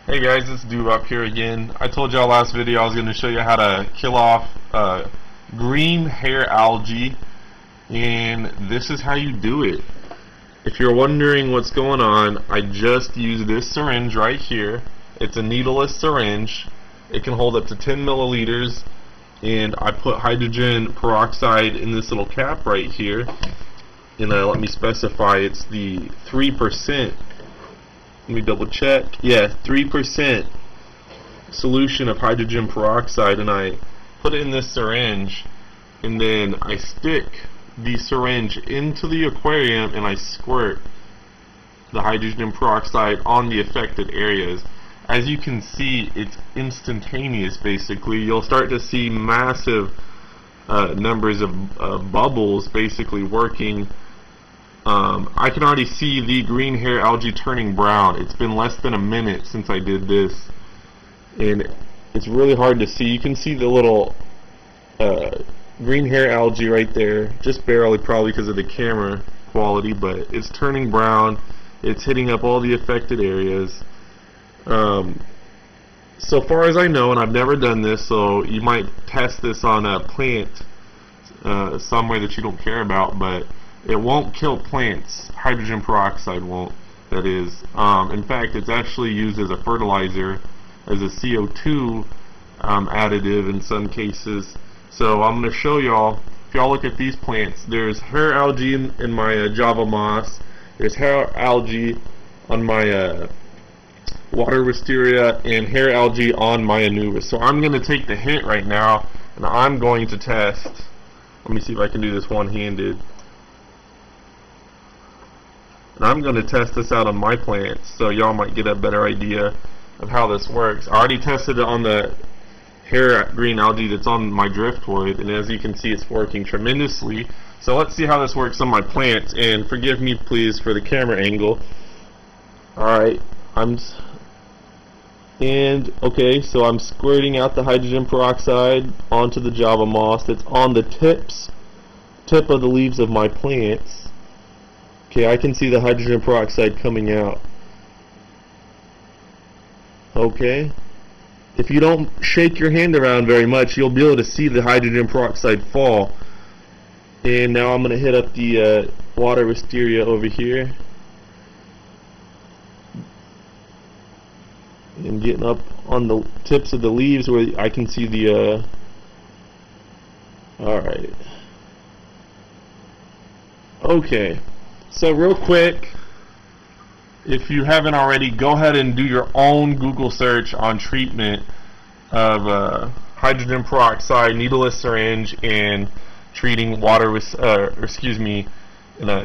Hey guys, it's Dude up here again. I told y'all last video I was going to show you how to kill off green hair algae, and this is how you do it. If you're wondering what's going on, I just used this syringe right here. It's a needleless syringe. It can hold up to 10 milliliters, and I put hydrogen peroxide in this little cap right here, and let me specify it's the 3%. Let me double check. Yeah, 3% solution of hydrogen peroxide, and I put it in this syringe, and then I stick the syringe into the aquarium and I squirt the hydrogen peroxide on the affected areas. As you can see, it's instantaneous basically. You'll start to see massive numbers of bubbles basically working. I can already see the green hair algae turning brown. It's been less than a minute since I did this, and it's really hard to see. You can see the little green hair algae right there, just barely, probably because of the camera quality, but it's turning brown. It's hitting up all the affected areas. So far as I know, and I've never done this, so you might test this on a plant somewhere that you don't care about, but it won't kill plants. Hydrogen peroxide won't, that is. In fact, it's actually used as a fertilizer, as a CO2 additive in some cases. So I'm going to show y'all. If y'all look at these plants, there's hair algae in my Java moss. There's hair algae on my water wisteria, and hair algae on my anubis. So I'm going to take the hit right now, and I'm going to test. Let me see if I can do this one-handed. And I'm going to test this out on my plants, so y'all might get a better idea of how this works. I already tested it on the hair green algae that's on my driftwood, and as you can see, it's working tremendously. So let's see how this works on my plants, and forgive me please for the camera angle. Alright, okay, so I'm squirting out the hydrogen peroxide onto the Java moss that's on the tip of the leaves of my plants. Okay, I can see the hydrogen peroxide coming out. Okay. If you don't shake your hand around very much, you'll be able to see the hydrogen peroxide fall. And now I'm going to hit up the water wisteria over here. And getting up on the tips of the leaves where I can see the alright. Okay. So real quick, if you haven't already, go ahead and do your own Google search on treatment of hydrogen peroxide, needleless syringe, and treating water with,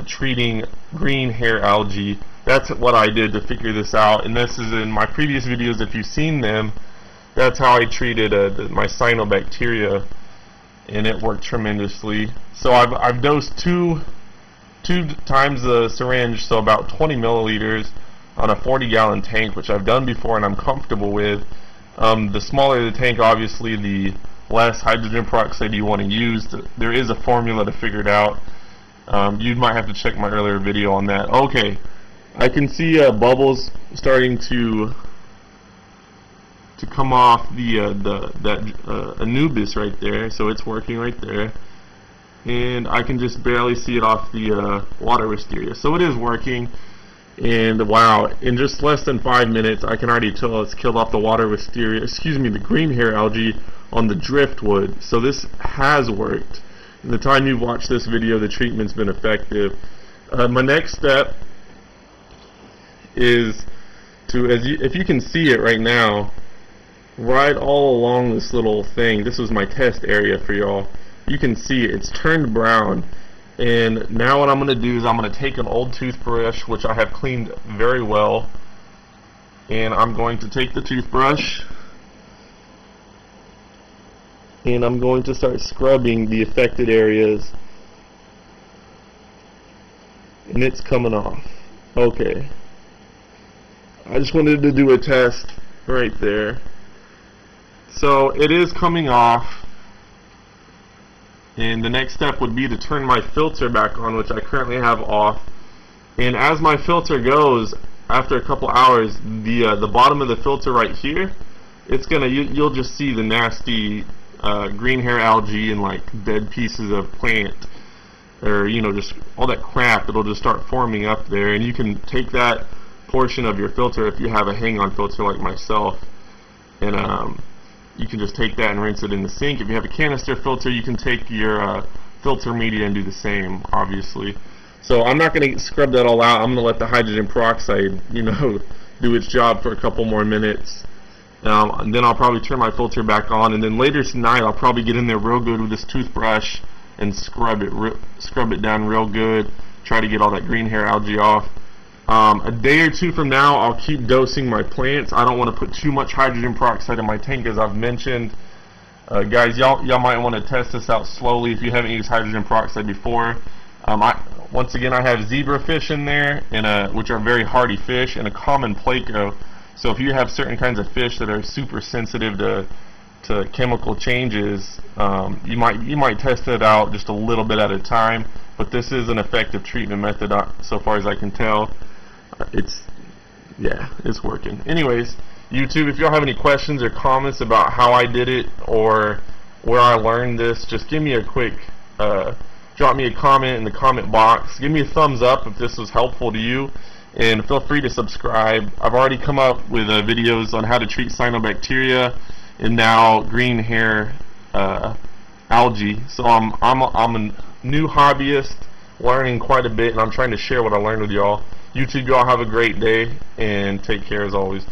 treating green hair algae. That's what I did to figure this out, and this is in my previous videos. If you've seen them, that's how I treated my cyanobacteria, and it worked tremendously. So I've dosed two times the syringe, so about 20 milliliters on a 40-gallon tank, which I've done before and I'm comfortable with. The smaller the tank, obviously, the less hydrogen peroxide you want to use. There is a formula to figure it out. You might have to check my earlier video on that. Okay, I can see bubbles starting to come off that anubis right there, so it's working right there. And I can just barely see it off the water wisteria. So it is working, and wow, in just less than 5 minutes I can already tell it's killed off the water wisteria, the green hair algae on the driftwood. So this has worked. In the time you've watched this video, the treatment's been effective. My next step is to, if you can see it right now, right all along this little thing. This was my test area for y'all. You can see it's turned brown, and now what I'm going to do is I'm going to take an old toothbrush, which I have cleaned very well, and I'm going to take the toothbrush and I'm going to start scrubbing the affected areas, and it's coming off. Okay, I just wanted to do a test right there. So it is coming off. And the next step would be to turn my filter back on, which I currently have off. And as my filter goes, after a couple hours, the bottom of the filter right here, it's gonna you'll just see the nasty green hair algae and like dead pieces of plant, or just all that crap. It'll just start forming up there, and you can take that portion of your filter if you have a hang-on filter like myself, and you can just take that and rinse it in the sink. If you have a canister filter, you can take your filter media and do the same, obviously. So I'm not going to scrub that all out. I'm going to let the hydrogen peroxide, do its job for a couple more minutes. And then I'll probably turn my filter back on, and then later tonight I'll probably get in there real good with this toothbrush and scrub it down real good. Try to get all that green hair algae off. A day or two from now, I'll keep dosing my plants. I don't want to put too much hydrogen peroxide in my tank, as I've mentioned. Guys, y'all might want to test this out slowly if you haven't used hydrogen peroxide before. Once again, I have zebrafish in there, which are very hardy fish, and a common placo. So if you have certain kinds of fish that are super sensitive to chemical changes, you might test it out just a little bit at a time. But this is an effective treatment method, so far as I can tell. It's working. Anyways, YouTube, if y'all have any questions or comments about how I did it or where I learned this, just give me a quick drop me a comment in the comment box. Give me a thumbs up if this was helpful to you, and feel free to subscribe. I've already come up with videos on how to treat cyanobacteria and now green hair algae. So I'm a new hobbyist, learning quite a bit, and I'm trying to share what I learned with y'all. YouTube, y'all have a great day, and take care as always.